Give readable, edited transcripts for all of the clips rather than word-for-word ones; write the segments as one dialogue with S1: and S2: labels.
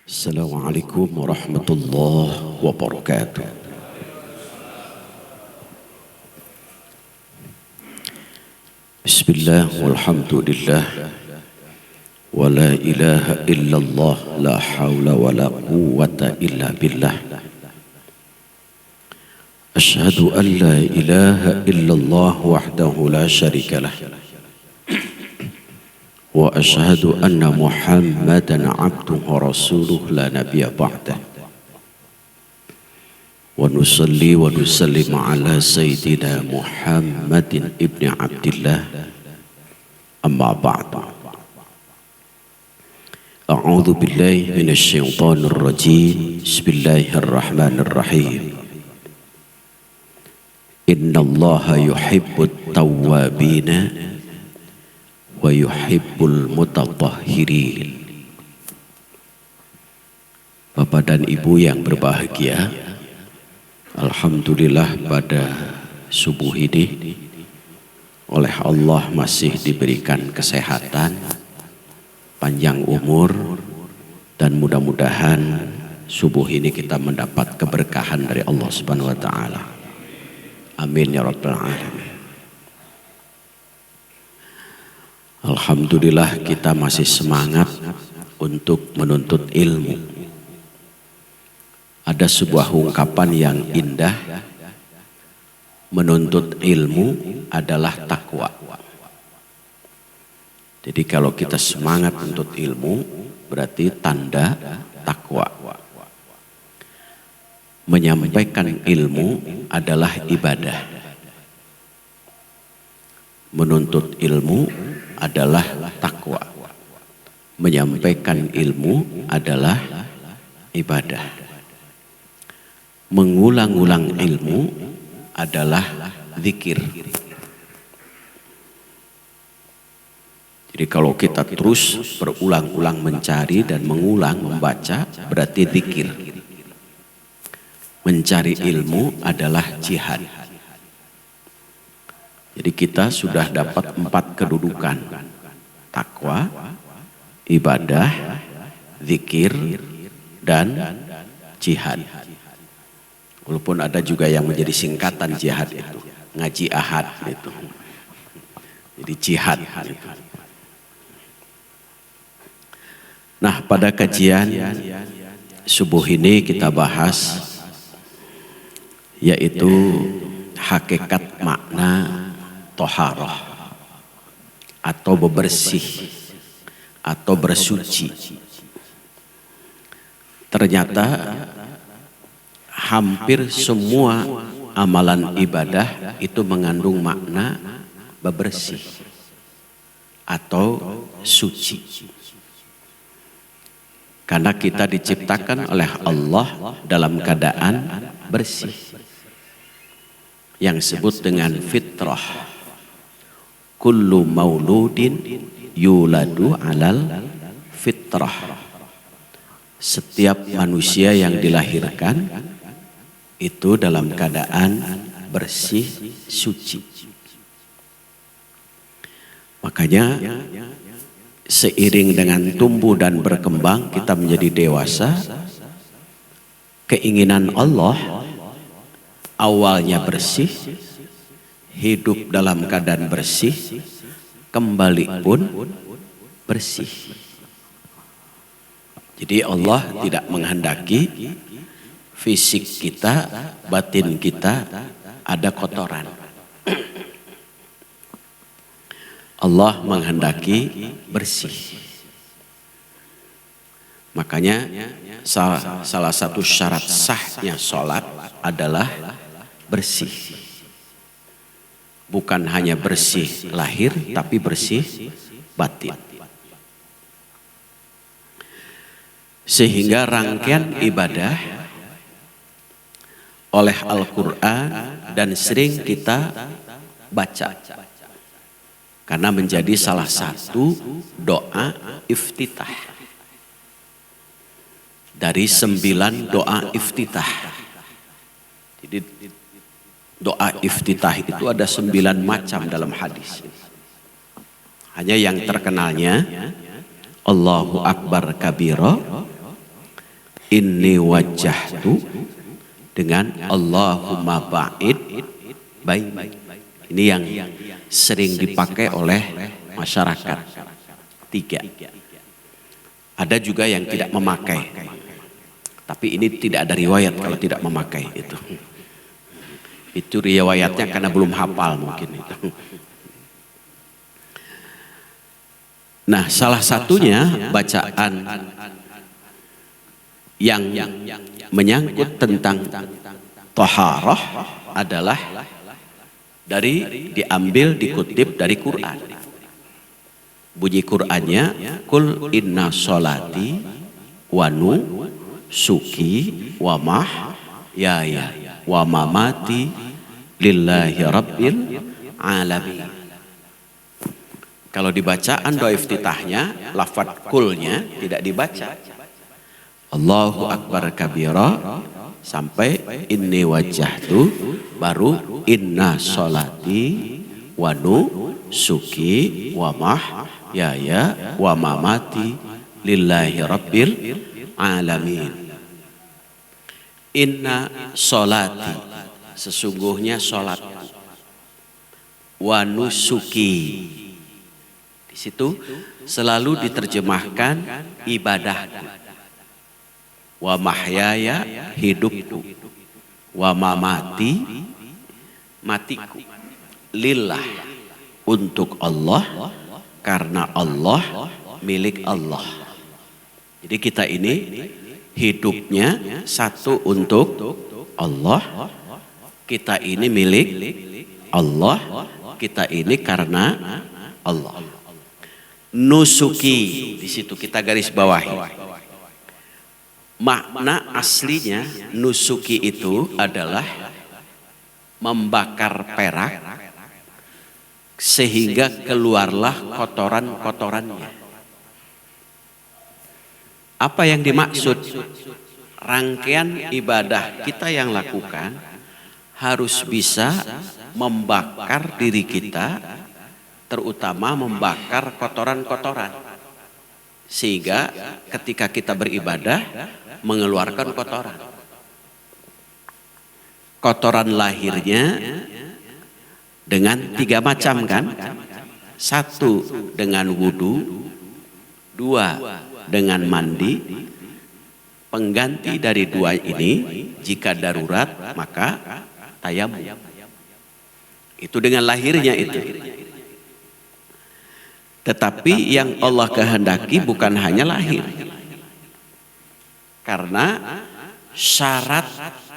S1: Assalamualaikum warahmatullahi wabarakatuh. Bismillah walhamdulillah wa la ilaha illallah la hawla wa la quwwata illa billah. Ashhadu an la ilaha illallah wahdahu la syarika lah. Wa ashhadu anna Muhammadan abduhu wa rasuluh la nabiyya ba'dah. Wa nusalli wa nusallim ala sayyidina Muhammadin ibni Abdillah amma ba'du. A'udzu billahi minasy syaithanir rajim. Bismillahirrahmanirrahim. Innallaha yuhibbut tawwabina wa yuhibbul mutatahhirin. Bapak dan Ibu yang berbahagia, alhamdulillah pada subuh ini oleh Allah masih diberikan kesehatan, panjang umur, dan mudah-mudahan subuh ini kita mendapat keberkahan dari Allah Subhanahu wa taala. Amin ya rabbal alamin. Alhamdulillah kita masih semangat untuk menuntut ilmu. Ada sebuah ungkapan yang indah, menuntut ilmu adalah takwa. Jadi kalau kita semangat menuntut ilmu berarti tanda takwa. Menyampaikan ilmu adalah ibadah. Menuntut ilmu adalah takwa. Menyampaikan ilmu adalah ibadah. Mengulang-ulang ilmu adalah zikir. Jadi kalau kita terus berulang-ulang mencari dan mengulang membaca berarti zikir. Mencari ilmu adalah jihad. Jadi kita sudah dapat 4 kedudukan: takwa, ibadah, zikir, dan jihad. Walaupun ada juga yang menjadi singkatan jihad itu, ngaji ahad itu. Jadi jihad itu. Nah, pada kajian subuh ini kita bahas yaitu hakikat makna toharoh atau bebersih atau bersuci. Ternyata hampir semua amalan ibadah itu mengandung makna bebersih atau suci. Karena kita diciptakan oleh Allah dalam keadaan bersih, yang disebut dengan fitrah. Kullu mauludin yuladu alal fitrah. Setiap manusia yang dilahirkan itu dalam keadaan bersih, suci. Makanya seiring dengan tumbuh dan berkembang kita menjadi dewasa, keinginan Allah awalnya bersih, hidup dalam keadaan bersih, kembali pun bersih. Jadi Allah tidak menghendaki fisik kita, batin kita ada kotoran. Allah menghendaki bersih. Makanya salah satu syarat sahnya sholat adalah bersih. Bukan hanya bersih lahir, tapi bersih batin. Sehingga rangkaian ibadah oleh Al-Quran dan sering kita baca. Karena menjadi salah satu doa iftitah. Dari 9 doa iftitah. Jadi doa iftitah itu ada 9 macam dalam hadis. Hanya yang terkenalnya Allahu Akbar kabira, inni wajjahtu dengan Allahumma ba'id baini. Ini yang sering dipakai oleh masyarakat. 3. Ada juga yang tidak memakai. Tapi ini tidak ada riwayat kalau tidak memakai itu. Itu riwayatnya karena belum hafal mungkin itu. Nah, salah satunya bacaan yang menyangkut tentang taharah adalah diambil dikutip dari Quran. Bunyi Qur'annya, kul inna sholati wa nusuki wa mahyaya wa mamati lillahi rabbil alamin. Kalau dibacaan doa iftitahnya, lafadz kulnya tidak dibaca. Allahu akbar kabira sampai inni wajjahtu, baru inna sholati wa nusuki wa mahyaya wa mamati lillahi rabbil alamin. Inna sholati, sesungguhnya sholatku, wa nusuki, di situ selalu diterjemahkan ibadahku, wa mahyaya, hidupku, wa mamati, matiku, lillah, untuk Allah, karena Allah milik Allah. Jadi kita ini hidupnya satu untuk Allah, kita ini milik Allah, kita ini karena Allah. Nusuki, di situ kita garis bawahi. Makna aslinya nusuki itu adalah membakar perak sehingga keluarlah kotoran-kotorannya. Apa yang dimaksud? Rangkaian ibadah kita yang lakukan harus bisa membakar diri kita, terutama membakar kotoran-kotoran, sehingga ketika kita beribadah mengeluarkan kotoran. Kotoran lahirnya dengan 3 macam kan? 1 dengan wudu, 2 dengan mandi. Pengganti dari 2 ini jika darurat maka tayamum. Itu dengan lahirnya itu. Tetapi yang Allah kehendaki bukan hanya lahir. Karena syarat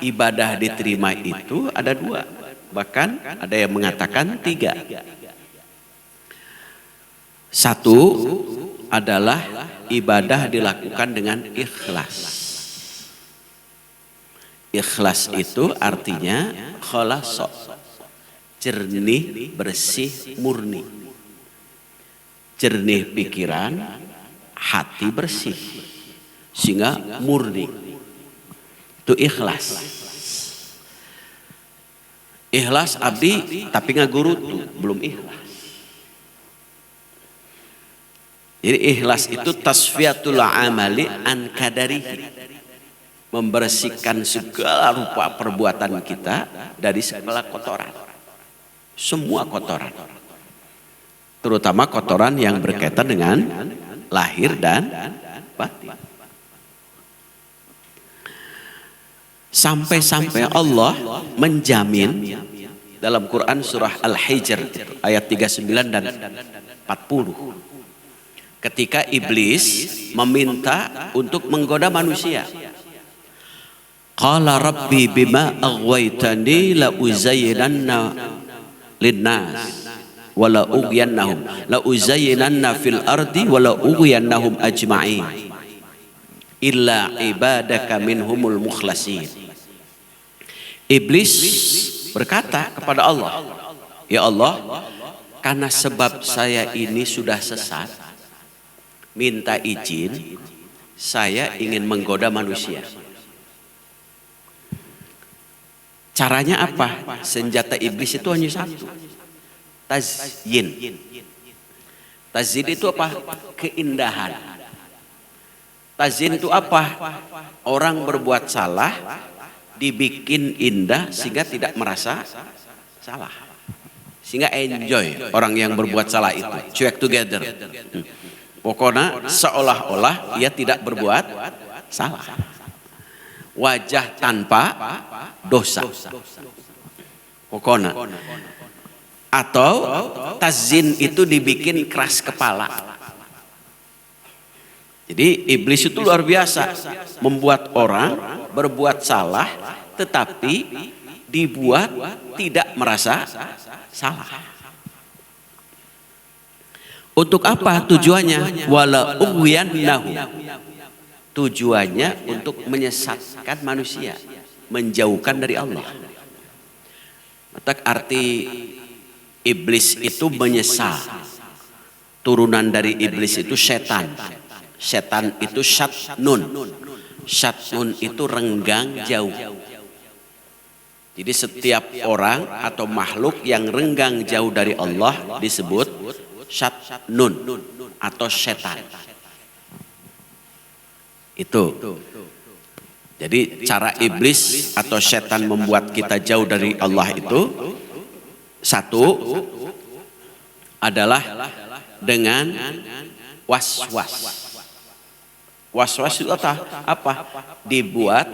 S1: ibadah diterima itu ada 2. Bahkan ada yang mengatakan 3. 1 adalah ibadah dilakukan dengan ikhlas. Ikhlas itu artinya khalasa, jernih, bersih, murni. Jernih pikiran, hati bersih, sehingga murni. Itu ikhlas. Ikhlas abdi tapi ngagurutu, belum ikhlas. Jadi ikhlas itu tasfiyatul amali an kadarihi, membersihkan segala rupa perbuatan kita dari segala kotoran. Semua kotoran. Terutama kotoran yang berkaitan dengan lahir dan batin. Sampai-sampai Allah menjamin dalam Quran surah Al-Hijr ayat 39 dan 40. Ketika iblis meminta untuk menggoda manusia. Qala rabbi bima aghwaytani la uzayyinanna linnas wa la ughwiyannahum la uzayyinanna fil ardi wa la ughwiyannahum ajma'in illa ibadaka minhumul mukhlasin. Iblis berkata kepada Allah, ya Allah, karena sebab saya ini sudah sesat, minta izin, saya ingin menggoda manusia. Caranya apa? Senjata iblis itu hanya 1. Tazyin. Tazyin itu apa? Keindahan. Tazyin itu apa? Orang berbuat salah dibikin indah sehingga tidak merasa salah. Sehingga enjoy orang yang berbuat salah itu. Cuek together. Pokoknya seolah-olah ia tidak berbuat salah. Wajah tanpa dosa. Pokoknya. Atau tazyin itu dibikin keras kepala. Jadi iblis itu luar biasa, membuat orang berbuat salah tetapi dibuat tidak merasa salah. Untuk apa tujuannya? Wala ughwiyannahu. Tujuannya untuk menyesatkan manusia, menjauhkan dari Allah. Maka arti iblis itu menyesal. Turunan dari iblis itu setan. Setan itu syatnun. Syatnun itu renggang jauh. Jadi setiap orang atau makhluk yang renggang jauh dari Allah disebut syatnun atau setan. Itu. Jadi cara iblis atau setan membuat kita jauh dari Allah itu satu adalah dengan was-was. Was-was itu apa? Dibuat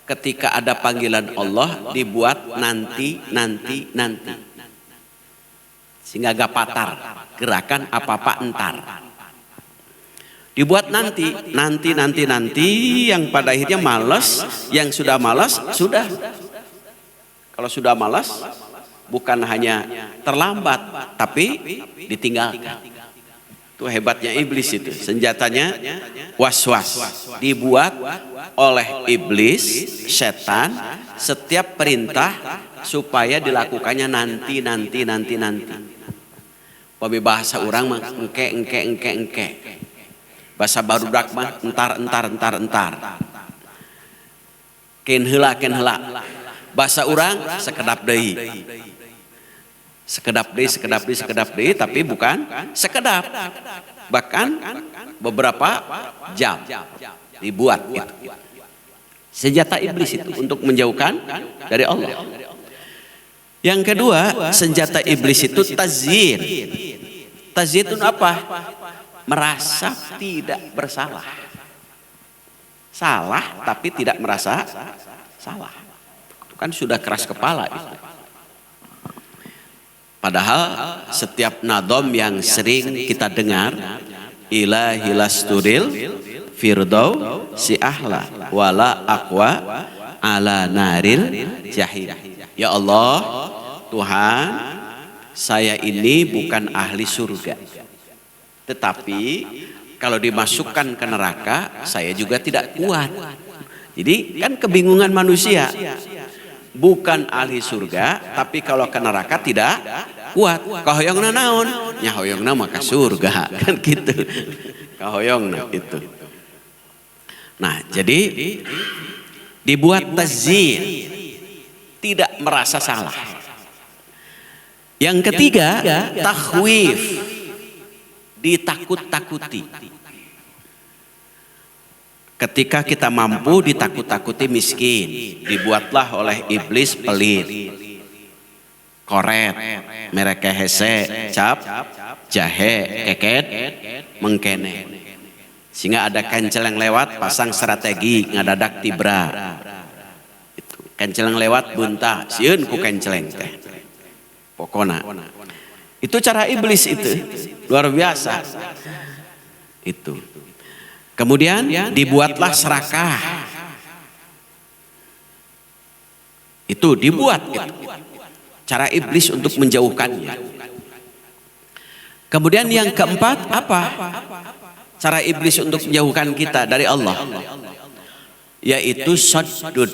S1: ketika ada panggilan Allah, dibuat nanti. Sehingga gak patar, gerakan apa-apa entar. Dibuat nanti, yang pada akhirnya malas, yang sudah malas, sudah. Kalau sudah malas, bukan hanya terlambat, tapi ditinggalkan. Itu hebatnya iblis itu. Senjatanya was-was. Dibuat oleh iblis, setan, setiap perintah supaya dilakukannya nanti. Bahasa orang mah engke. Bahasa barudak mah entar. Ken heula. Bahasa orang sekedap deui. Sekedap deui tapi bukan sekedap. Bahkan beberapa jam dibuat itu. Senjata iblis itu untuk menjauhkan dari Allah. Yang kedua, senjata iblis itu tazyin. Tazyin itu apa? Merasa tidak bersalah. Salah tapi tidak merasa salah. Itu kan sudah keras kepala itu. Padahal setiap nadom yang sering kita dengar, ilahi lasturil firdaw si ahla wala aqwa ala naril jahim. Ya Allah, Tuhan, saya ini bukan ahli surga. Tetapi kalau dimasukkan ke neraka, saya juga tidak kuat. Jadi kan kebingungan manusia. Bukan ahli surga, tapi kalau ke neraka tidak kuat. Kahoyongna naon? Nya hoyongna mah ka surga, kan gitu. Kahoyongna itu. Nah, jadi dibuat tazyin, tidak merasa salah. Yang ketiga, takhwif, ditakut-takuti. Ketika kita mampu ditakut-takuti miskin, dibuatlah oleh iblis pelit, koret, merek hese, cap, jahe, keket, mengkene. Sehingga ada kencel yang lewat, pasang strategi, ngadadak tibra. Itu. Kencel yang lewat, buntah, sieun ku kenceleng teh. Pokona. Itu cara iblis itu, luar biasa. Itu. Kemudian dibuatlah serakah. Itu dibuat gitu. Cara iblis untuk menjauhkannya. Kemudian yang keempat apa? Cara iblis untuk menjauhkan kita dari Allah. Yaitu saddud.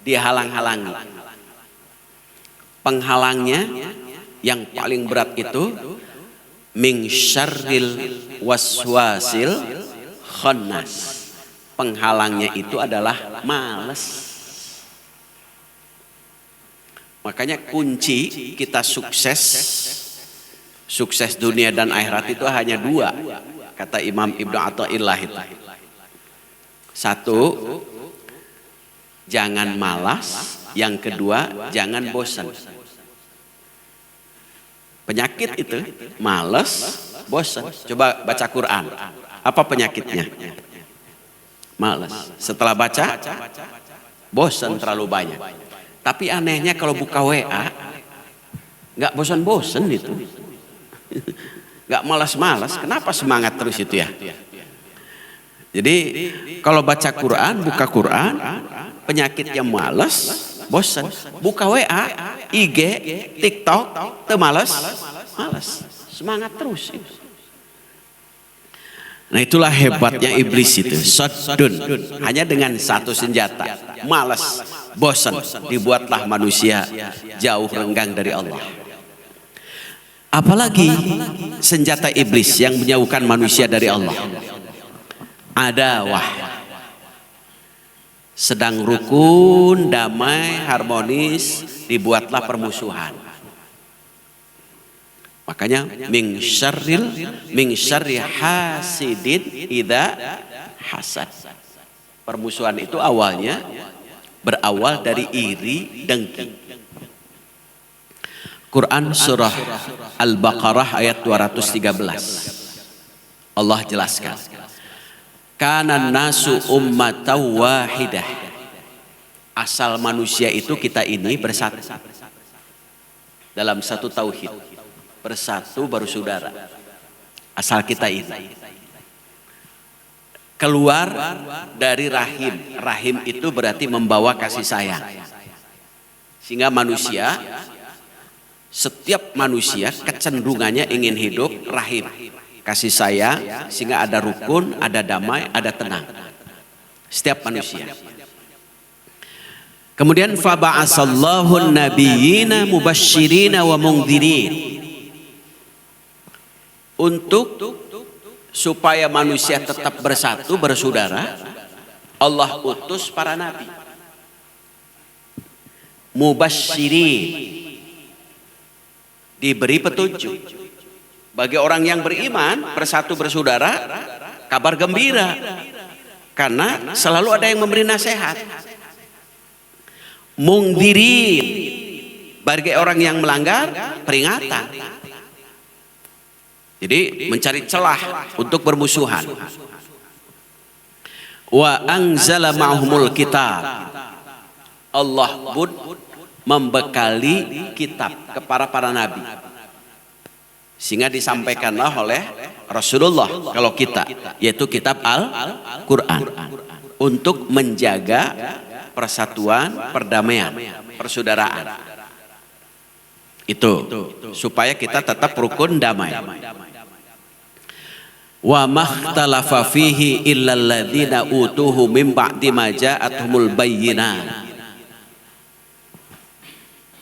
S1: Dihalang-halangi. Penghalangnya yang paling berat itu min syarril waswasil khannas. Penghalangnya itu adalah malas. Makanya kunci kita sukses dunia dan akhirat itu hanya dua. kata Imam Ibnu Athaillah itu. Satu, jangan malas. Yang kedua, jangan bosan. Penyakit itu malas, bosan. Coba baca Quran. Apa penyakitnya? Malas. Setelah baca, bosan terlalu banyak. Tapi anehnya kalau buka WA, nggak bosan-bosan itu. Nggak malas-malas. Kenapa semangat terus itu ya? Jadi kalau baca Quran, buka Quran, penyakitnya malas, bosan. Buka WA, IG, TikTok, malas, semangat terus. Nah itulah hebatnya iblis itu. Saddun, hanya dengan satu senjata, malas, bosan, dibuatlah manusia jauh renggang dari Allah. Apalagi senjata iblis yang menjauhkan manusia dari Allah. Adawah, sedang rukun, damai, harmonis, dibuatlah permusuhan. Makanya min syarri hasidin idza hasad. Permusuhan itu awalnya berawal dari iri, dengki. Quran surah Al-Baqarah ayat 213. Allah jelaskan. Kana nasu ummatan wahidah. Asal manusia itu kita ini bersatu dalam satu tauhid. Bersatu baru saudara. Asal kita ini. Keluar dari rahim. Rahim itu berarti membawa kasih sayang. Sehingga manusia, setiap manusia kecenderungannya ingin hidup rahim. Kasih sayang, sehingga ada rukun, ada damai, ada tenang. Setiap manusia. Kemudian faba'asallahu nabiyina mubasyirina wa mungdirin. Untuk supaya manusia tetap bersatu, bersaudara, Allah utus para nabi. Mubasyirin, diberi petunjuk. Bagi orang yang beriman, bersatu bersaudara, kabar gembira. Karena selalu ada yang memberi nasihat. Mungdirin, bagi orang yang melanggar, peringatan. Jadi mencari celah untuk bermusuhan. Wa anzala ma'humul kitab. Allah pun membekali kitab kepada para nabi. Sehingga disampaikanlah oleh Rasulullah kalau kita, yaitu kitab Al-Quran, untuk menjaga persatuan, perdamaian, persaudaraan. Itu supaya kita tetap rukun damai. Wa makhtalafa fihi illal ladzina utuhu min ba'di ma ja'atuhumul bayyinah.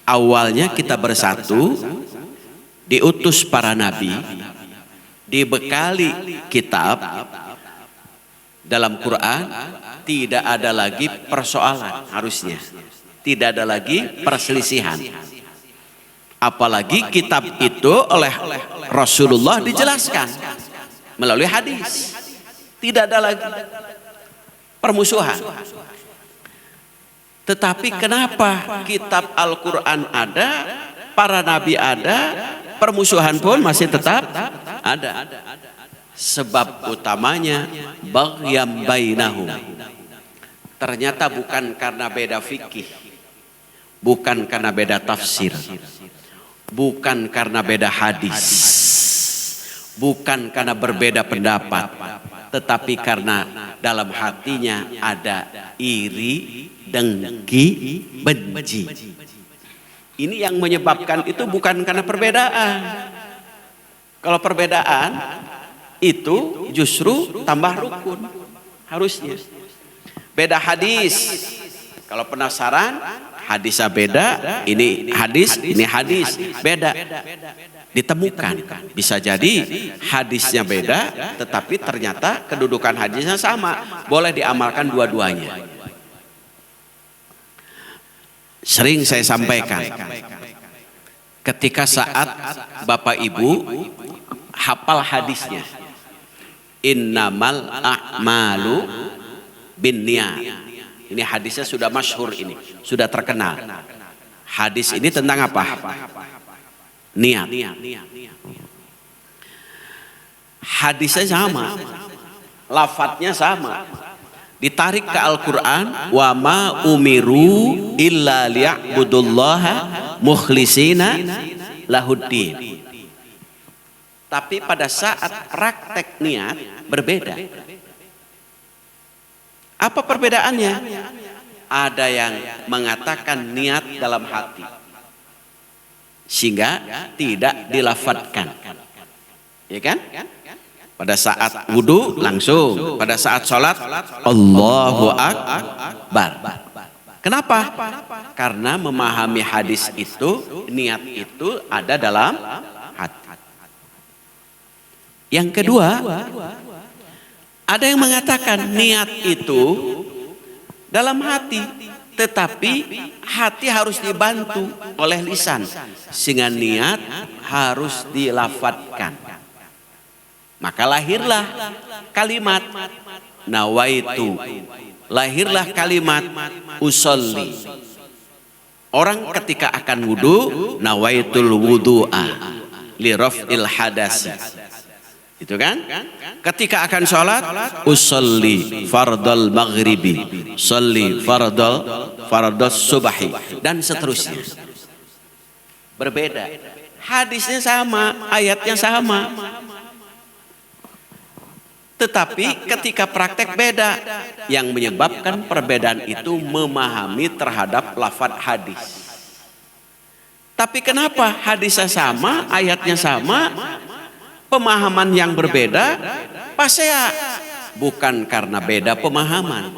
S1: Awalnya kita bersatu, diutus para nabi, dibekali kitab. Dalam Quran tidak ada lagi persoalan, harusnya tidak ada lagi perselisihan. Apalagi kitab itu oleh Rasulullah dijelaskan melalui hadis. Tidak ada lagi permusuhan. Tetapi kenapa kitab Al-Quran ada, para nabi ada, permusuhan pun masih tetap ada? Sebab utamanya baghyam bainahum. Ternyata bukan karena beda fikih, bukan karena beda tafsir, bukan karena beda hadis, bukan karena berbeda pendapat, tetapi karena dalam hatinya ada iri, dengki, benci. Ini yang menyebabkan itu bukan karena perbedaan. Kalau perbedaan itu justru tambah rukun harusnya. Beda hadis. Kalau penasaran, hadisnya beda, ini hadis, beda. Ditemukan. Bisa jadi hadisnya beda, tetapi ternyata kedudukan hadisnya sama. Boleh diamalkan dua-duanya. Sering saya sampaikan, ketika saat Bapak Ibu hafal hadisnya, Innamal a'malu binniyat. Ini hadisnya sudah masyhur, ini sudah terkenal. Hadis ini tentang apa? Niat. Hadisnya sama, lafadznya sama. Ditarik ke Al-Quran, wa ma umiru illa liya'budullaha mukhlisina lahuddin. Tapi pada saat praktek niat berbeda. Apa perbedaannya? Ada yang mengatakan niat dalam hati, sehingga tidak dilafadzkan, ya kan? Pada saat wudu langsung, pada saat sholat Allahu Akbar. Kenapa? Karena memahami hadis itu, niat itu ada dalam hati. Yang kedua, ada yang mengatakan niat itu dalam hati, tetapi hati harus dibantu oleh lisan, sehingga niat harus dilafadzkan. Maka lahirlah kalimat nawaitu, lahirlah kalimat usolli. Orang ketika akan wudu, nawaitul wudu'a li raf'il hadasi. Itu kan? Ketika akan sholat, usolli fardal maghribi, sholli fardal subahi, dan seterusnya. Berbeda. Hadisnya sama, ayatnya sama. Tetapi ketika praktek beda. Yang menyebabkan perbedaan itu memahami terhadap lafaz hadis. Tapi kenapa hadisnya sama, ayatnya sama, pemahaman yang berbeda? Pasea. Bukan karena beda pemahaman.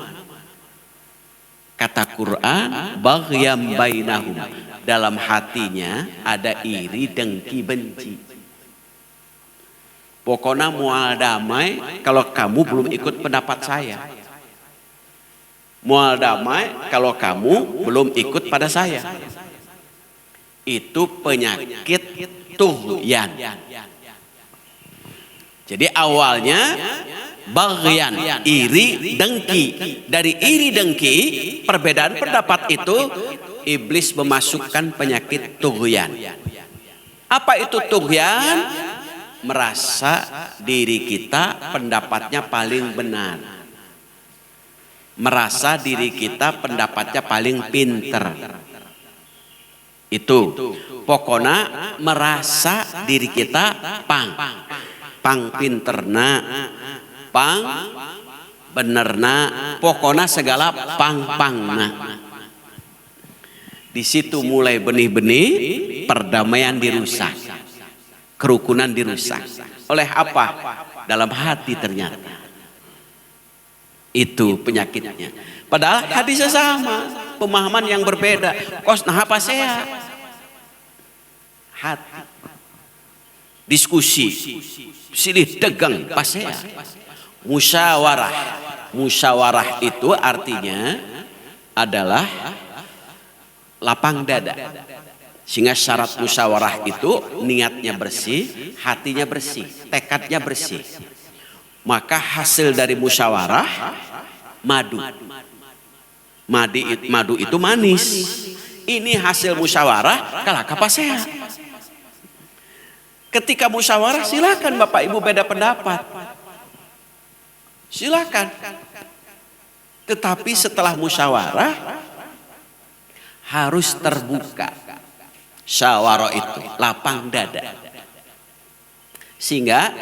S1: Kata Quran, baghyam bainahum. Dalam hatinya ada iri, dengki, benci. Pokoknya mual damai kalau kamu belum ikut pendapat saya. Mual damai kalau kamu belum ikut pada saya. Itu penyakit tughyan. Jadi awalnya baghyan, iri, dengki. Dari iri, dengki, perbedaan pendapat itu iblis memasukkan penyakit tughyan. Apa itu tughyan? Merasa diri kita pendapatnya paling benar, merasa diri kita pendapatnya paling pinter. Itu pokoknya merasa diri kita pang pinterna, pang benerna, pokoknya segala pangna. Di situ mulai benih-benih perdamaian dirusak. Kerukunan dirusak. Oleh apa? Dalam hati ternyata. Itu penyakitnya. Padahal hadisnya sama, pemahaman yang berbeda. Kos nah apa saya? Hati. Diskusi. Silih tegang pasea. Musyawarah. Musyawarah itu artinya adalah lapang dada. Sehingga syarat musyawarah itu niatnya bersih, hatinya bersih, tekadnya bersih. Maka hasil dari musyawarah madu. Madu itu manis. Ini hasil musyawarah kalah kapasea. Ketika musyawarah silakan Bapak Ibu beda pendapat. Silakan. Tetapi setelah musyawarah harus terbuka. Syawarah itu lapang dada, sehingga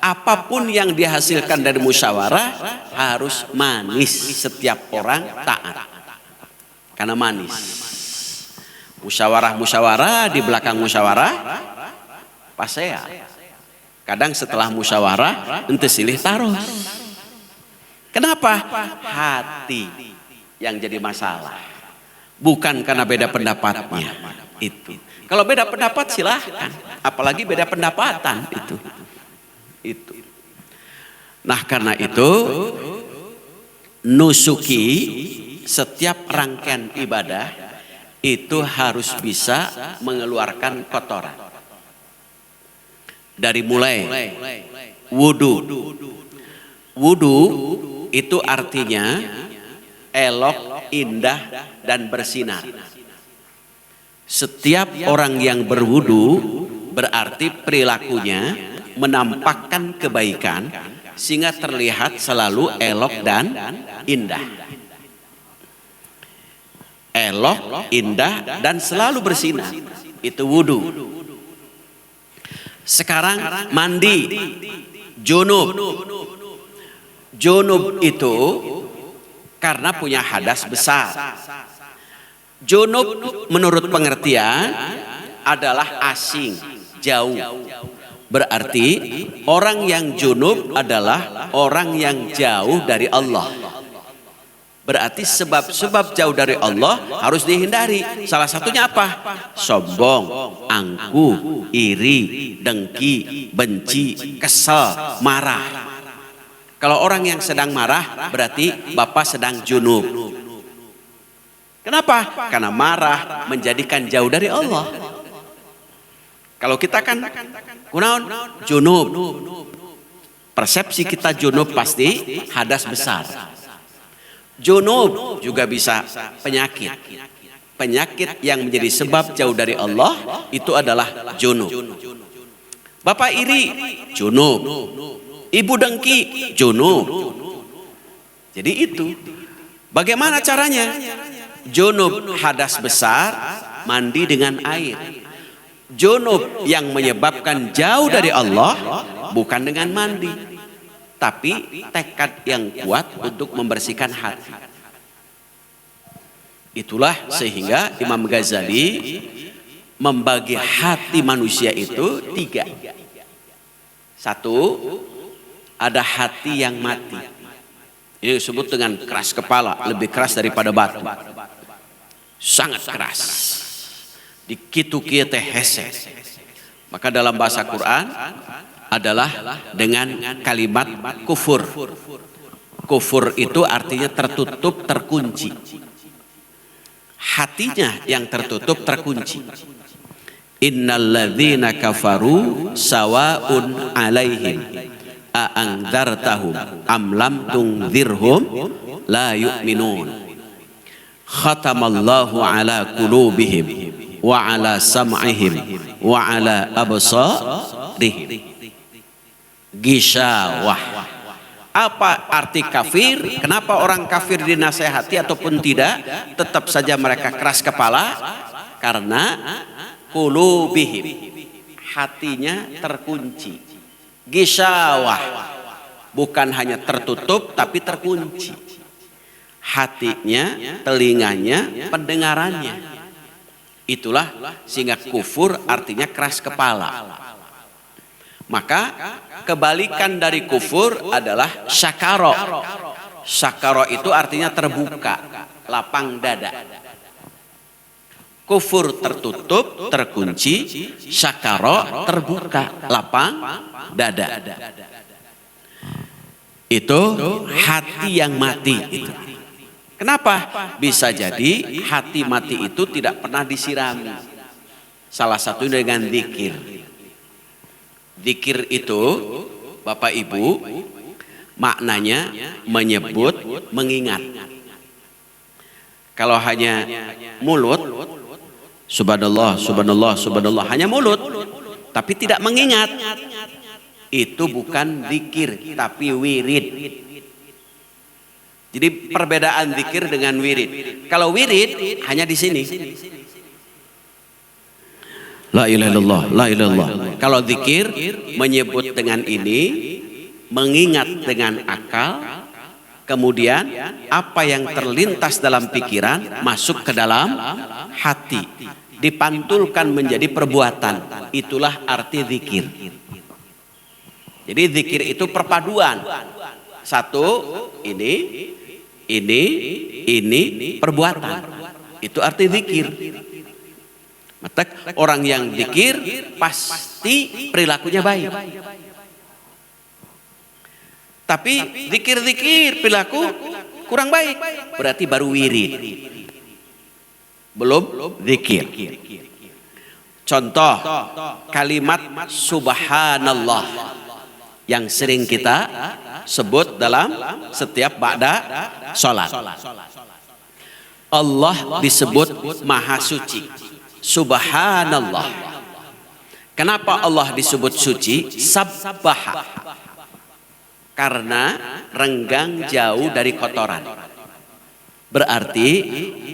S1: apapun yang dihasilkan dari musyawarah harus manis. Setiap orang taat karena manis. Musyawarah di belakang musyawarah pasea. Kadang setelah musyawarah ente silih taruh. Kenapa? Hati yang jadi masalah, bukan karena beda pendapatnya. Itu kalau beda pendapat silahkan, apalagi beda pendapatan itu. Nah karena itu nusuki, setiap rangkaian ibadah itu harus bisa mengeluarkan kotoran. Dari mulai wudu, Wudu itu artinya elok, indah, dan bersinar. Setiap orang yang berwudu berarti perilakunya menampakkan kebaikan sehingga terlihat selalu elok dan indah. Elok, indah, dan selalu bersinar. Itu wudu. Sekarang mandi, junub. Junub itu karena punya hadas besar. Junub menurut pengertian adalah asing, jauh. Berarti orang yang junub adalah orang yang jauh dari Allah. Berarti sebab-sebab jauh dari Allah harus dihindari. Salah satunya apa? Sombong, angkuh, iri, dengki, benci, kesel, marah. Kalau orang yang sedang marah berarti bapak sedang junub. Kenapa? Karena marah menjadikan jauh dari Allah. Kalau kita kan kunaon? Junub. Persepsi kita junub pasti hadas besar. Junub juga bisa penyakit. Penyakit yang menjadi sebab jauh dari Allah itu adalah junub. Bapak iri, junub. Ibu dengki, junub. Jadi itu. Bagaimana caranya? Junub hadas besar, mandi dengan air. Junub yang menyebabkan jauh dari Allah bukan dengan mandi, tapi tekad yang kuat untuk membersihkan hati. Itulah sehingga Imam Ghazali membagi hati manusia itu 3. 1, ada hati yang mati. Ini disebut dengan keras kepala, lebih keras daripada batu. Sangat keras. Dikitu-kitu hese. Maka dalam bahasa Quran adalah dengan kalimat kufur. Kufur itu artinya tertutup, terkunci. Hatinya yang tertutup, terkunci. Innalladzina kafaru sawa'un alaihim a'angdzartahum am lam tunzirhum la yu'minun. Khatamallahu ala qulubihim wa ala sam'ihim wa ala absarihim ghishawah. Apa arti kafir? Kenapa orang kafir dinasehati ataupun tidak tetap saja mereka keras kepala? Karena qulubihim, hatinya terkunci. Ghishawah, bukan hanya tertutup tapi terkunci. Hatinya, telinganya, pendengarannya. Itulah sehingga kufur artinya keras kepala. Maka kebalikan dari kufur adalah syakaro. Syakaro itu artinya terbuka, lapang dada. Kufur tertutup, terkunci. Syakaro terbuka, lapang dada. Itu hati yang mati itu. Kenapa? Bisa jadi hati mati itu tidak pernah disirami. Salah satunya dengan zikir. Zikir itu Bapak Ibu maknanya menyebut, mengingat. Kalau hanya mulut, subhanallah, subhanallah, subhanallah, hanya mulut, tapi tidak mengingat, itu bukan zikir, tapi wirid. Jadi perbedaan zikir dengan wirid. Kalau wirid hanya di sini. La ilaha illallah, la ilaha illallah. Kalau zikir menyebut dengan ini, mengingat dengan akal, kemudian apa yang terlintas dalam pikiran masuk ke dalam hati, dipantulkan menjadi perbuatan. Itulah arti zikir. Jadi zikir itu perpaduan. Satu, ini perbuatan. Itu arti zikir. Maka orang yang zikir pasti perilakunya baik. Tapi zikir-zikir perilaku kurang baik, berarti baru wirid. Belum zikir. Contoh kalimat subhanallah. yang sering kita sebut dalam setiap ba'da sholat. Allah disebut maha suci, subhanallah. Kenapa Allah disebut suci? Sabbaha, karena renggang jauh dari kotoran. Berarti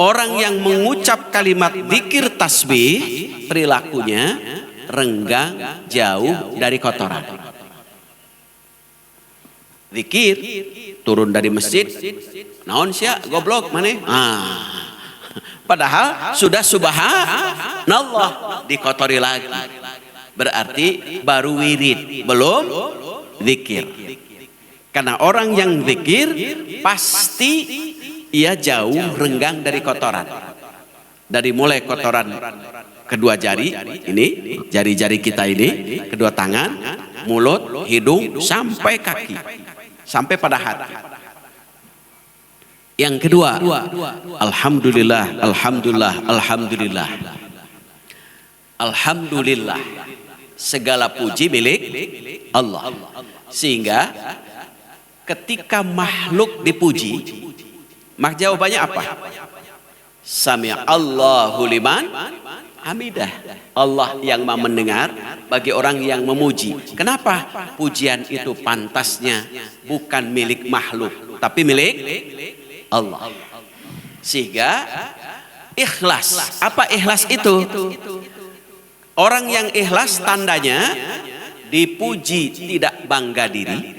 S1: orang yang mengucap kalimat dzikir tasbih perilakunya renggang jauh dari kotoran. Zikir turun dari masjid, naon sia goblok maneh. Padahal sudah subhanallah dikotori lagi. Berarti baru wirid, belum zikir. Karena orang yang zikir pasti ia jauh renggang dari kotoran. Dari mulai kotoran kedua jari ini, jari-jari kita ini, kedua tangan, mulut, hidung, sampai kaki, sampai pada hati. Yang kedua, alhamdulillah, alhamdulillah, alhamdulillah. Alhamdulillah, segala puji milik Allah. Sehingga ketika makhluk dipuji, maka jawabannya apa? Sami'a Allahu liman hamidah. Allah yang maha mendengar bagi orang yang memuji. Kenapa? Pujian itu pantasnya bukan milik makhluk, tapi milik Allah. Sehingga ikhlas. Apa ikhlas itu? Orang yang ikhlas tandanya dipuji tidak bangga diri,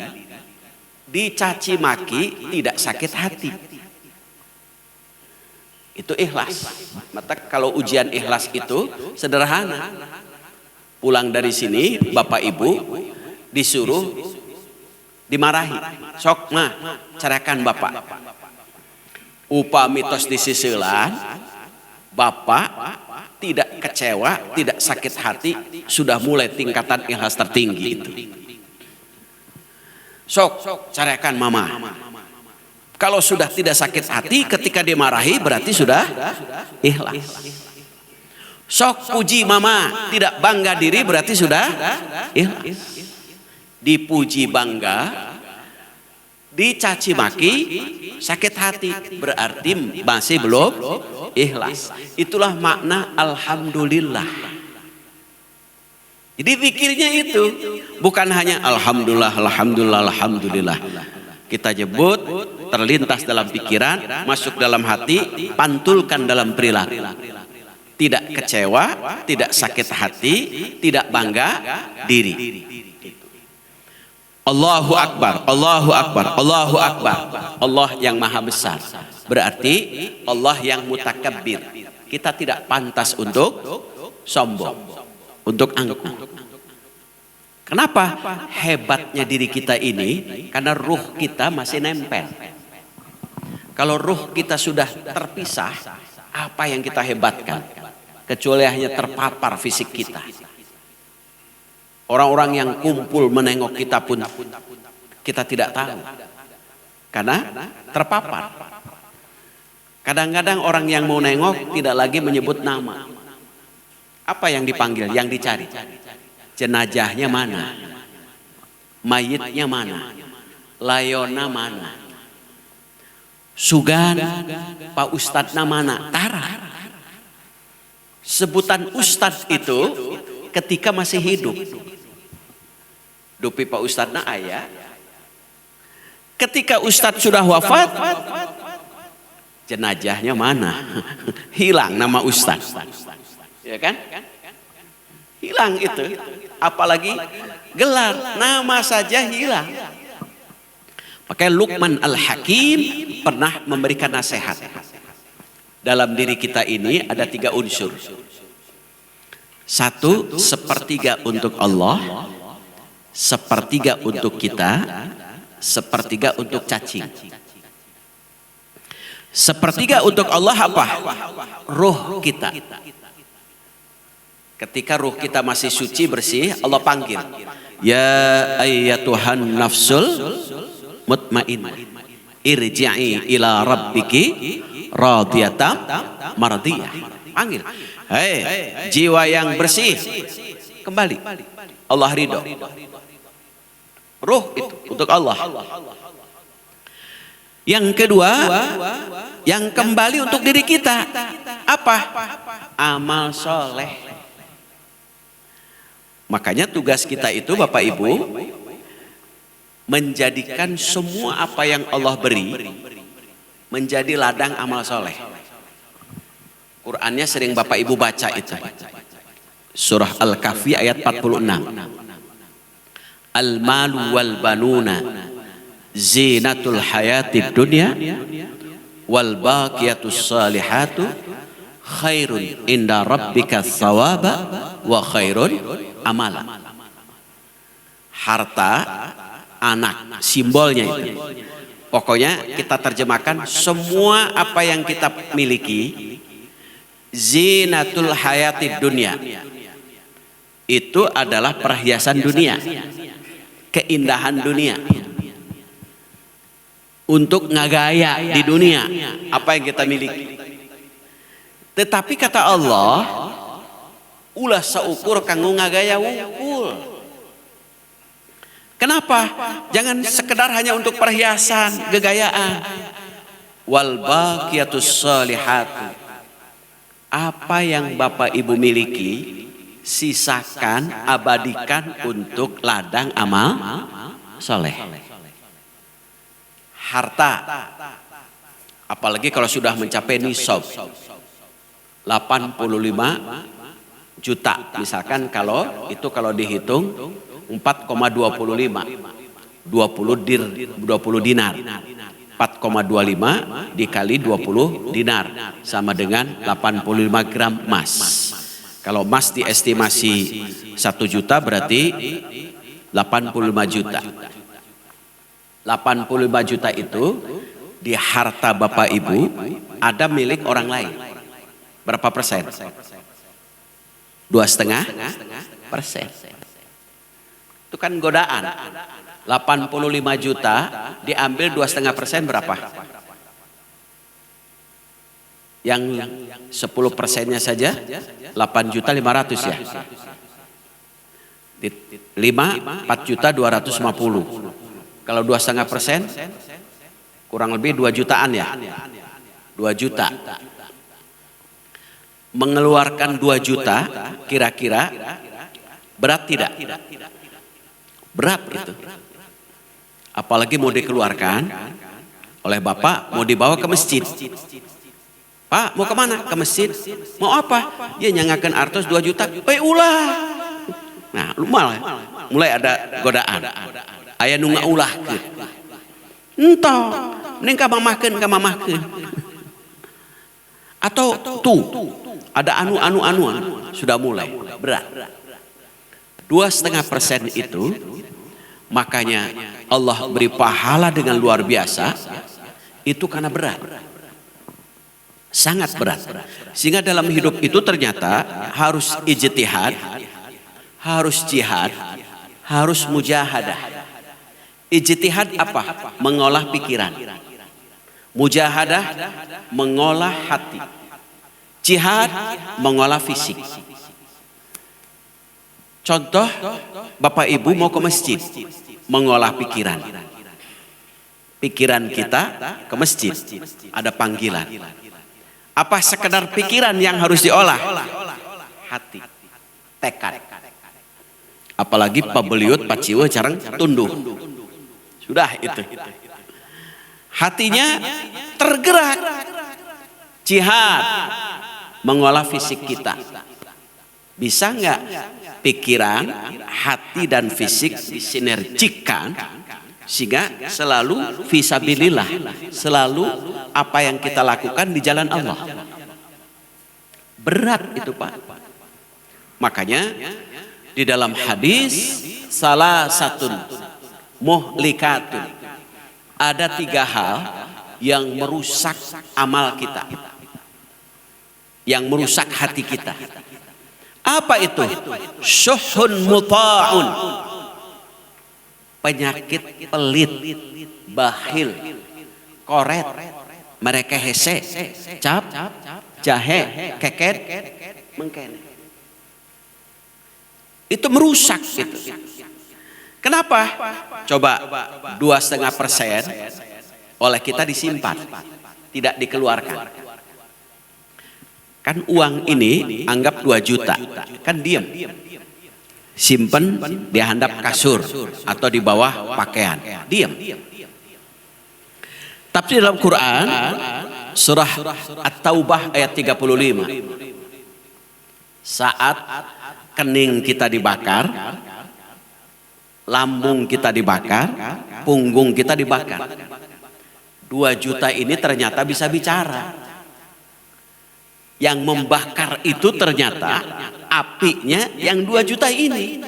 S1: dicaci maki tidak sakit hati. Itu ikhlas. Maka kalau ujian ikhlas itu sederhana. Pulang dari sini Bapak Ibu disuruh dimarahi. Sok mah carakan Bapak. Upamitos disisilan, Bapak tidak kecewa, tidak sakit hati, sudah mulai tingkatan ikhlas tertinggi itu. Sok carakan Mama. Kalau sudah tidak sakit hati ketika dimarahi berarti sudah ikhlas. Sok puji Mama, tidak bangga diri berarti sudah ikhlas. Dipuji bangga, dicaci maki sakit hati berarti masih belum ikhlas. Itulah makna alhamdulillah. Jadi zikirnya itu bukan hanya alhamdulillah, alhamdulillah, alhamdulillah. Kita jebut, terlintas dalam pikiran, masuk dalam hati, pantulkan dalam perilaku. Tidak kecewa, tidak sakit hati, tidak bangga diri. Allahu Akbar, Allahu Akbar, Allahu Akbar. Allah yang maha besar. Berarti Allah yang mutakabbir. Kita tidak pantas untuk sombong, untuk angkuh. Kenapa? Hebatnya diri kita ini karena ruh kita masih nempel. Kalau ruh kita sudah terpisah, apa yang kita hebatkan? Kecuali hanya terpapar fisik kita. Orang-orang yang kumpul menengok kita pun kita tidak tahu. Karena terpapar. Kadang-kadang orang yang mau nengok tidak lagi menyebut nama. Apa yang dipanggil, yang dicari? Jenazahnya mana? Mayitnya mana? Layona mana? Sugan Pak Ustadzna mana? Tara. Sebutan Ustadz itu ketika masih hidup. Dupi Pak Ustadzna ayah. Ketika Ustadz sudah wafat, jenazahnya mana? Hilang nama Ustadz. Ya kan? Hilang itu. Apalagi gelar, nama saja hilang. Makanya Luqman Al-Hakim pernah memberikan nasihat. Dalam diri kita ini ada 3 unsur. 1, sepertiga untuk Allah, sepertiga untuk kita, sepertiga untuk cacing. Sepertiga untuk Allah apa? Ruh kita. Ketika ruh kita masih suci bersih, Allah panggil, ya ayyatuhan nafsul mutmainnah, irji'i ila rabbiki radiyatan mardiyah. Panggil, hei jiwa yang bersih, kembali. Allah ridho. Ruh itu untuk Allah. Yang kedua, yang kembali untuk diri kita. Apa? Amal soleh. Makanya tugas kita itu Bapak Ibu, menjadikan semua apa yang Allah beri menjadi ladang amal soleh. Qurannya sering Bapak Ibu baca itu. Surah Al-Kahfi ayat 46. Al-malu wal banuna zinatul hayatid dunya wal baqiyatus salihatu khairun inda rabbika thawaba wa khairun amala. Harta, anak, simbolnya itu. Pokoknya kita terjemahkan semua apa yang kita miliki, zinatul hayatid dunya, itu adalah perhiasan dunia, keindahan dunia. Untuk ngagaya di dunia apa yang kita miliki. Tetapi kata Allah, ulah saukur kanggo ngagaya wungkul. Kenapa? Jangan sekedar hanya untuk perhiasan, gegayaan. Wal baqiyatus salihatu. Apa yang Bapak Ibu miliki, sisakan, abadikan untuk ladang amal soleh. Harta, apalagi kalau sudah mencapai nisab 85 juta, misalkan kalau dihitung 4,25 20 dinar, 4,25 dikali 20 dinar sama dengan 85 gram emas. Kalau emas diestimasi 1 juta berarti 85 juta. 85 juta itu di harta Bapak Ibu ada milik orang lain. Berapa persen? 2,5%. Itu kan godaan. 85 juta diambil 2,5% berapa? Yang 10%-nya saja 8.500.000 ya. 4.250.000. Kalau 2,5% kurang lebih 2 jutaan ya. 2 juta. Mengeluarkan 2 juta kira-kira berat tidak? Berat itu. Apalagi mau dikeluarkan oleh Bapak, mau dibawa ke masjid. Pak, mau kemana? Ke masjid. Mau apa? Dia nyangakan artos 2 juta. Ulah. Nah, mulai ada godaan. Aya nu ngaulahkeun. Entah, ning ka mamahkeun. Atau ada anu-anuan sudah mulai berat. 2,5% itu makanya Allah beri pahala dengan luar biasa itu karena berat. Sangat berat. Sehingga dalam hidup itu ternyata harus ijtihad, harus jihad, harus mujahadah. Ijtihad apa? Mengolah pikiran. Mujahadah mengolah hati. Jihad mengolah fisik. Contoh, Bapak Ibu mau ke masjid, mengolah pikiran. Pikiran kita ke masjid, ada panggilan. Apa sekedar pikiran yang harus diolah? Hati, tekad. Apalagi pabeliut paciwe careng tunduh. Sudah itu. Hatinya tergerak. Jihad mengolah fisik kita. Bisa nggak pikiran, hati dan fisik disinergikan sehingga selalu fisabilillah, selalu apa yang kita lakukan di jalan Allah. Berat itu Pak. Makanya di dalam hadis salah satu muhlikatun, ada 3 hal yang merusak amal kita, yang merusak hati kita. Apa itu? Syuhun muta'un, penyakit pelit, bakhil, koret, mereka hese, cap, jahe, keket, mengkene. Itu merusak gitu. Kenapa? Coba 2,5% oleh kita disimpan, tidak dikeluarkan. Kan uang ini anggap 2 juta, kan diem. Simpen di handap kasur atau di bawah pakaian, diem. Tapi dalam Quran surah At-Taubah ayat 35, saat kening kita dibakar, lambung kita dibakar, punggung kita dibakar, 2 juta ini ternyata bisa bicara. Yang membakar itu ternyata apinya yang 2 juta ini.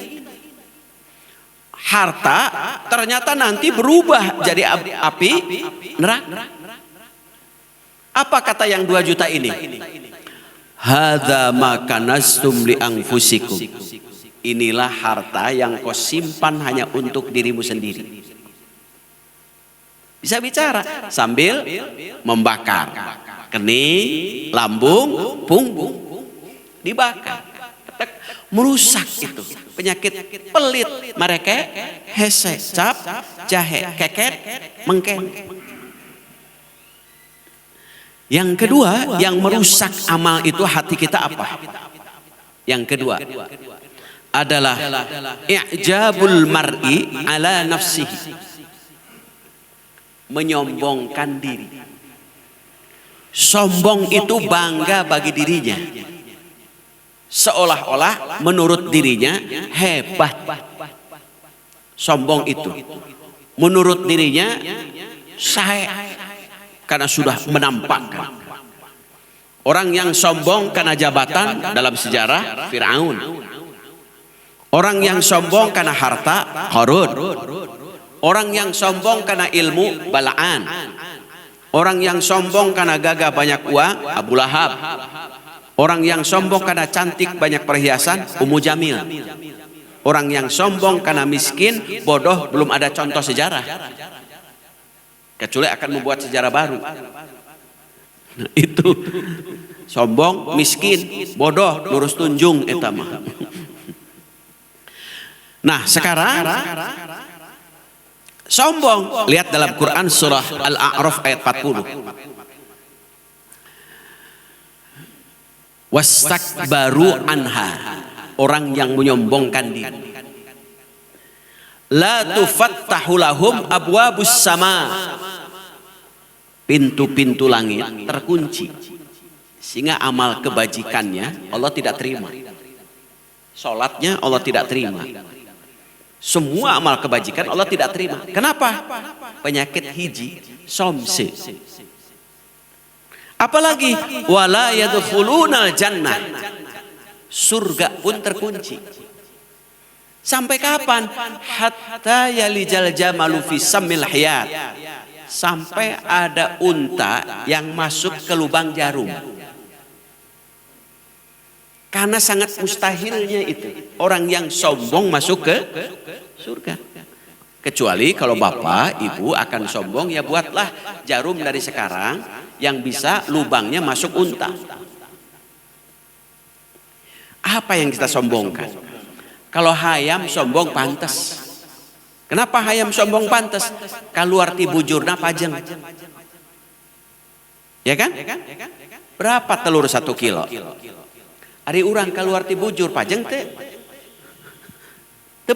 S1: Harta ternyata nanti berubah jadi api neraka. Apa kata yang 2 juta ini? Hadza ma kanastum li anfusikum. Inilah harta yang kau simpan hanya untuk dirimu sendiri. Bisa bicara sambil membakar. Kening, lambung, punggung dibakar, merusak itu penyakit pelit, mereka hese, cap, jahe, keket, mengken. Yang kedua yang merusak amal itu hati kita apa? Yang kedua adalah i'jabul mar'i ala nafsihi, menyombongkan diri. Sombong itu bangga bagi dirinya, seolah-olah menurut dirinya hebat. Sombong itu menurut dirinya saya, karena sudah menampakkan. Orang yang sombong karena jabatan dalam sejarah Fir'aun. Orang yang sombong karena harta Qarun. Orang yang sombong karena ilmu Bala'an. Orang yang sombong karena gagah banyak uang Abu Lahab. Orang yang sombong karena cantik banyak perhiasan Ummu Jamil. Orang yang sombong karena miskin bodoh belum ada contoh sejarah, kecuali akan membuat sejarah baru. Nah, itu sombong, miskin, bodoh, lurus tunjung eta mah. Nah, sekarang sombong, lihat dalam Quran surah Al-A'raf ayat 40. Wastakbaru anha, orang yang menyombongkan diri. La tufattahu lahum abwabus sama, pintu-pintu langit terkunci, sehingga amal kebajikannya Allah tidak terima. Salatnya Allah tidak terima. Semua amal kebajikan Allah tidak terima. Kenapa? Penyakit hiji, somse. Apalagi wala yadkhulunal jannah, surga pun terkunci. Sampai kapan? Hatta yalijal jamalu fi sammil hayat, sampai ada unta yang masuk ke lubang jarum. Karena sangat mustahilnya itu orang yang sombong masuk ke surga. Kecuali kalau bapak ibu akan sombong, ya buatlah jarum dari sekarang yang bisa lubangnya masuk unta. Apa yang kita sombongkan? Kalau hayam sombong pantas. Kenapa hayam sombong pantas? Kaluar ti bujurna pajeng. Ya kan? Berapa telur 1 kilo? Ari urang kaluar ti bujur pajeng teh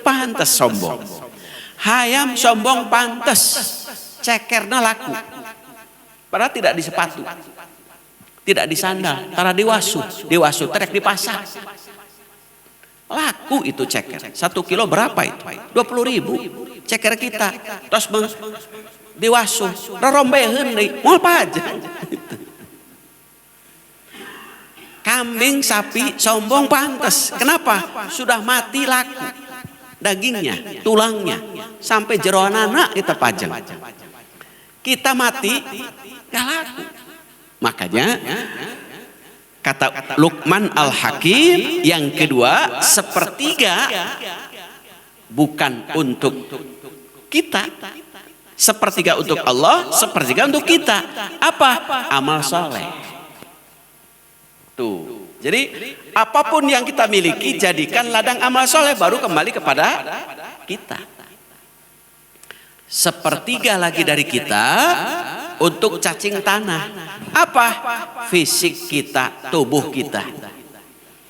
S1: pantes sombong. Hayam sombong pantes, cekerna laku. Padahal tidak di sepatu, tidak di sandal, tara diwasu terek di pasar. Laku itu ceker. 1 kilo berapa itu? 20.000 ceker kita. Terus diwasu, rarombeheun deui, moal pajeng. Kambing, sapi, sombong pantas. Kenapa? Sudah mati laku. Dagingnya, tulangnya, sampai jeroan anak kita pajang. Kita mati, gak laku. Makanya, kata Luqman Al-Hakim, yang kedua, sepertiga bukan untuk kita. Sepertiga untuk Allah, sepertiga untuk kita. Apa? Amal soleh. Tuh. Jadi apapun yang kita miliki jadikan ladang amal soleh, baru kembali kepada kita. sepertiga lagi dari kita untuk cacing tanah. Apa? Fisik kita, tubuh kita.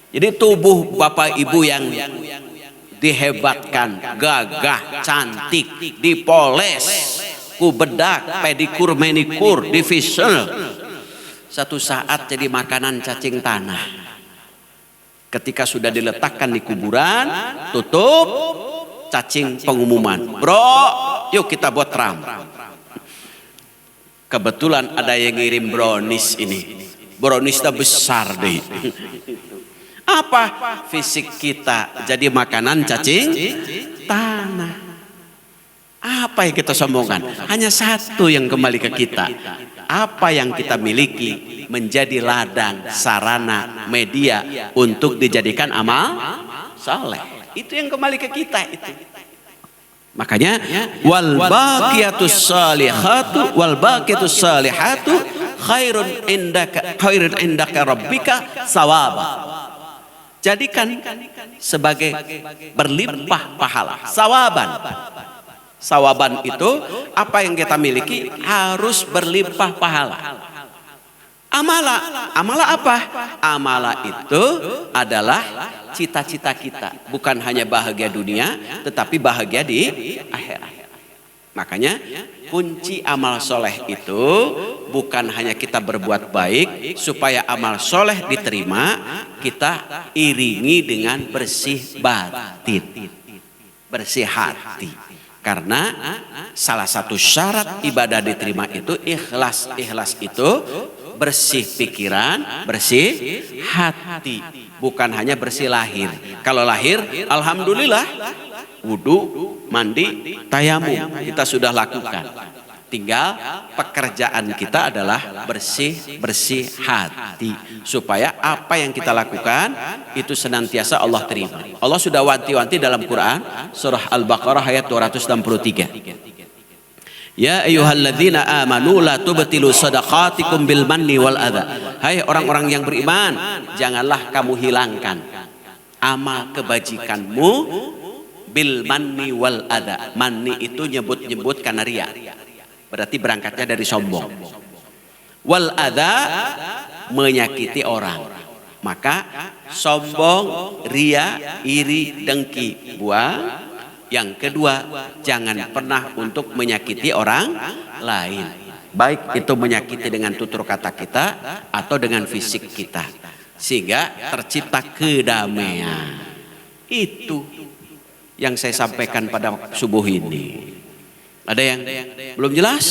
S1: Jadi tubuh Bapak Ibu yang dihebatkan, gagah, cantik, dipoles, ku bedak, pedikur, manikur, divisel, satu saat jadi makanan cacing tanah. Ketika sudah diletakkan di kuburan, tutup, cacing pengumuman, bro, yuk kita buat ram. Kebetulan ada yang ngirim brownies ini, browniesnya besar deh. Apa? Fisik kita jadi makanan cacing tanah. Apa yang kita sombongkan? Hanya satu yang kembali ke kita. Apa yang kita miliki menjadi ladang, sarana, media untuk dijadikan amal saleh. Itu yang kembali ke kita itu. Makanya wal baqiyatus salihatu khairun indaka rabbika sawaba. Jadikan sebagai berlimpah pahala. Sawaban itu apa yang kita miliki harus berlimpah pahala. Amala apa? Amala itu adalah cita-cita kita, bukan hanya bahagia dunia tetapi bahagia di akhirat. Makanya kunci amal soleh itu bukan hanya kita berbuat baik, supaya amal soleh diterima kita iringi dengan bersih batin, bersih hati. Karena salah satu syarat ibadah diterima itu ikhlas. Ikhlas itu bersih pikiran, bersih hati, bukan hanya bersih lahir. Kalau lahir, alhamdulillah, wudu, mandi, tayamum kita sudah lakukan. Tinggal pekerjaan kita adalah bersih hati, supaya apa yang kita lakukan itu senantiasa Allah terima. Allah sudah wanti-wanti dalam Quran surah Al-Baqarah ayat 263. Ya ayyuhalladzina amanu la tubtilu shadaqatikum bil manni wal adza. Hai orang-orang yang beriman, janganlah kamu hilangkan amal kebajikanmu bil manni wal adza. Manni itu nyebut-nyebut karena riya. Berarti berangkatnya dari sombong. Wal adza menyakiti orang. Maka sombong, riya, iri, dengki buang. Yang kedua, jangan pernah untuk menyakiti orang lain. Baik itu menyakiti dengan tutur kata kita atau dengan fisik kita. Sehingga tercipta kedamaian. Itu yang saya sampaikan pada subuh ini. Ada yang belum jelas?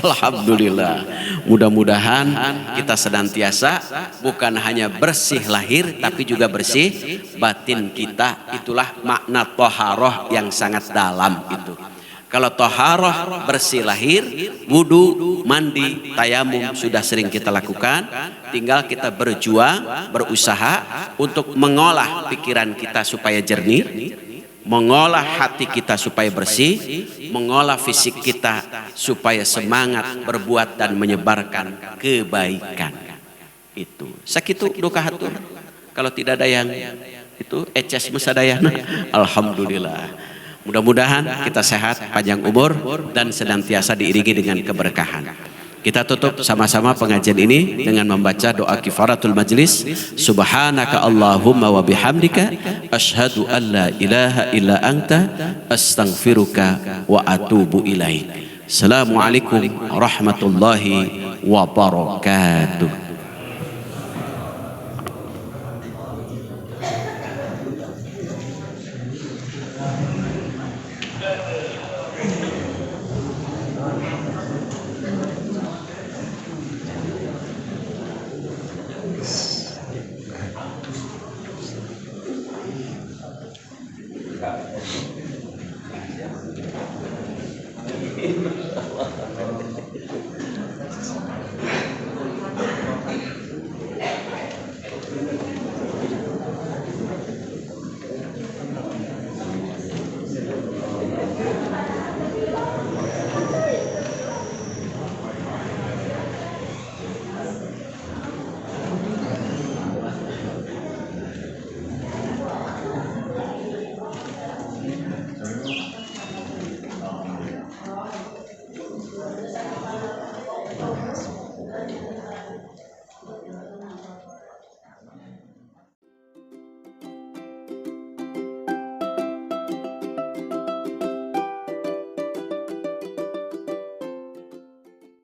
S1: Alhamdulillah. Mudah-mudahan kita senantiasa bukan hanya bersih lahir tapi juga bersih batin kita. Itulah makna toharoh yang sangat dalam itu. Kalau toharoh bersih lahir, wudu, mandi, tayamum sudah sering kita lakukan. Tinggal kita berjuang, berusaha untuk mengolah pikiran kita supaya jernih, mengolah hati kita supaya bersih, mengolah fisik kita supaya semangat berbuat dan menyebarkan kebaikan. Itu sakitu duka hatur. Kalau tidak ada yang itu eces musadayana, alhamdulillah. Mudah-mudahan kita sehat, panjang umur dan senantiasa diiringi dengan keberkahan. Kita tutup sama-sama pengajian ini dengan membaca doa kifaratul majlis. Subhanaka Allahumma wa bihamdika asyhadu an la ilaha illa anta astaghfiruka wa atubu ilaik. Assalamualaikum warahmatullahi wabarakatuh.